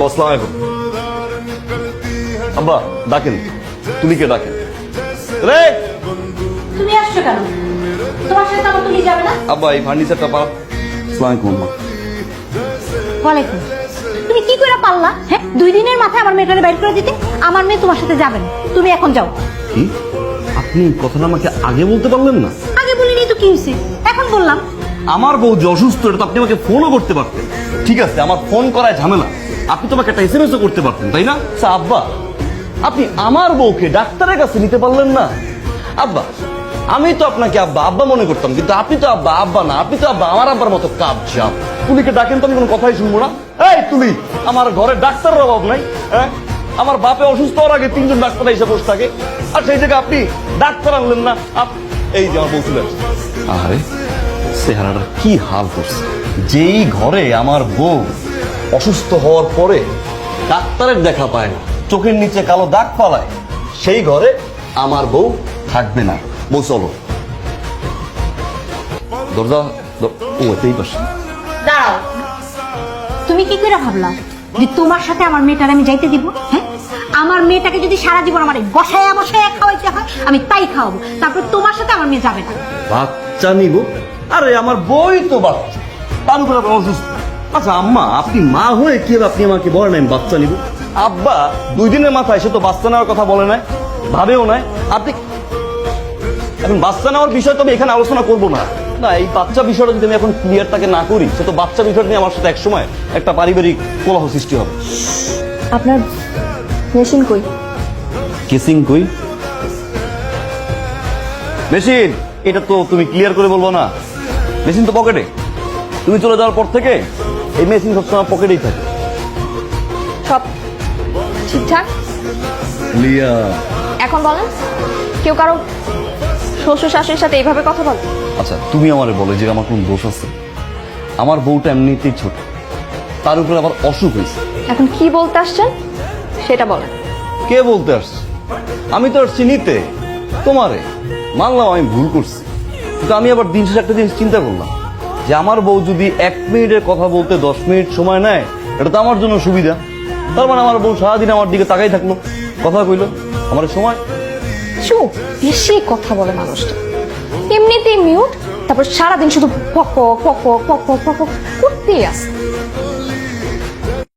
আব্বা আসসালামু আলাইকুম। আব্বা ডাকেন, তুলিকে ডাকেন। রে তুমি আসছো কেন? তোমার সাথে আমার তুলি যাবে না? আব্বা এই ফার্নিচারটা পাও। আসসালামু আলাইকুম আম্মা। ওয়ালাইকুম। তুমি কি করে পারলা? হ্যাঁ, 2 দিনের মাথায় আমার মেয়েটারে বাইর করে দিতে? আমার মেয়ে তোমার সাথে যাবে না, তুমি এখন যাও। কি আপনি কথাটা আমাকে আগে বলতে পারলেন না? আগে বলিনি তো কি হয়েছে, এখন বললাম। আমার বউ যে অসুস্থ এটা তো আপনি আমাকে ফোনও করতে পারতেন। ঠিক আছে আমার ফোন করায় ঝামেলা, আপনি তোমাকে একটা এসএমএসও করতে পারতেন তাই না? আচ্ছা, আব্বা আপনি আমার বউকে ডাক্তারের কাছে নিতে পারলেন না? আব্বা আমি তো আপনাকে আব্বা আব্বা মনে করতাম, কিন্তু আপনি তো আব্বা আব্বা না, আপনি তো আব্বা আমার আব্বার মতো কাপজাম। তুলিকে ডাকেন তো, আমি কোনো কথাই শুনবো না। এই তুলি, আমার ঘরে ডাক্তারের অভাব নাই। হ্যাঁ, আমার বাপে অসুস্থ হওয়ার আগে 3জন ডাক্তার এসে বসে থাকে, আর সেই জায়গায় আপনি ডাক্তার আনলেন না। এই যে আমার বউ চলে আসছে। আরে চেহারাটা কি হাল করছে। যেই ঘরে আমার বউ অসুস্থ হওয়ার পরে ডাক্তারের দেখা পায় না, চোখের নিচে কালো দাগ ফালায়, সেই ঘরে আমার বউ থাকবে না। বউ চলো, দরজা ও এতেই পাশে। দাঁড়াও, তুমি কি করে ভাবলা যে তোমার সাথে আমার মেয়েটারে আমি যাইতে দিব? হ্যাঁ, আমার মেয়েটাকে যদি সারা জীবন আমার বসায়া বসায়া খাওয়াইতে হয় আমি তাই খাওয়াবো, তারপর তোমার সাথে আমার মেয়ে যাবে না। বাচ্চা নিব? আরে আমার বই তো বাচ্চা, তার উপরে আবার অসুস্থ। আচ্ছা আম্মা আপনি মা হয়ে কি আপনি আমাকে বলেন আমি বাচ্চা নিব? আব্বা 2 দিনের মাথায় সে তো বাচ্চা নেওয়ার কথা বলে নাই, ভাবেও নাই। আপনি এখন বাচ্চা নেওয়ার বিষয় তো আমি এখানে আলোচনা করবো না। না, এই বাচ্চা বিষয়টা যদি আমি এখন ক্লিয়ার তাকে না করি, সে তো বাচ্চা বিষয়টা নিয়ে আমার সাথে একসময় একটা পারিবারিক কলহ সৃষ্টি হবে। আপনার মেশিন কই? কেসিং কই? মেশিন এটা তো তুমি ক্লিয়ার করে বলবো না। মেশিন তো পকেটে, তুমি চলে যাওয়ার পর থেকে এই মেশিন সবসময় পকেটেই থাকে। সব ঠিকঠাক? লিয়া এখন বলেন, কেউ কারো শ্বশুর শাশুড়ির সাথে এইভাবে কথা বলে? আচ্ছা তুমি আমারে বলো যে আমার কোন দোষ আছে? আমার বউটা এমনিতেই ছোট, তার উপরে আবার অসুখ হয়েছে। এখন কি বলতে আসছেন সেটা বলেন। কে বলতে আসছে? আমি তো আসছি নিতে, তোমারে। মানলাম আমি ভুল করছি, কিন্তু আমি আবার দিন শেষে একটা জিনিস চিন্তা করলাম যে আমার বউ যদি 1 মিনিটের কথা বলতে 10 মিনিট সময় নেয়, এটা তো আমার জন্য সুবিধা। তার মানে আমার বউ সারাদিন আমার দিকে তাকাই থাকলো, কথা কইলো, আমার সময়। চুপ, বেশি কথা বলে মানুষটা। এমনিতেই মিউট, তারপর সারাদিন শুধু পক পক পক পক পক পক করতেই আছে।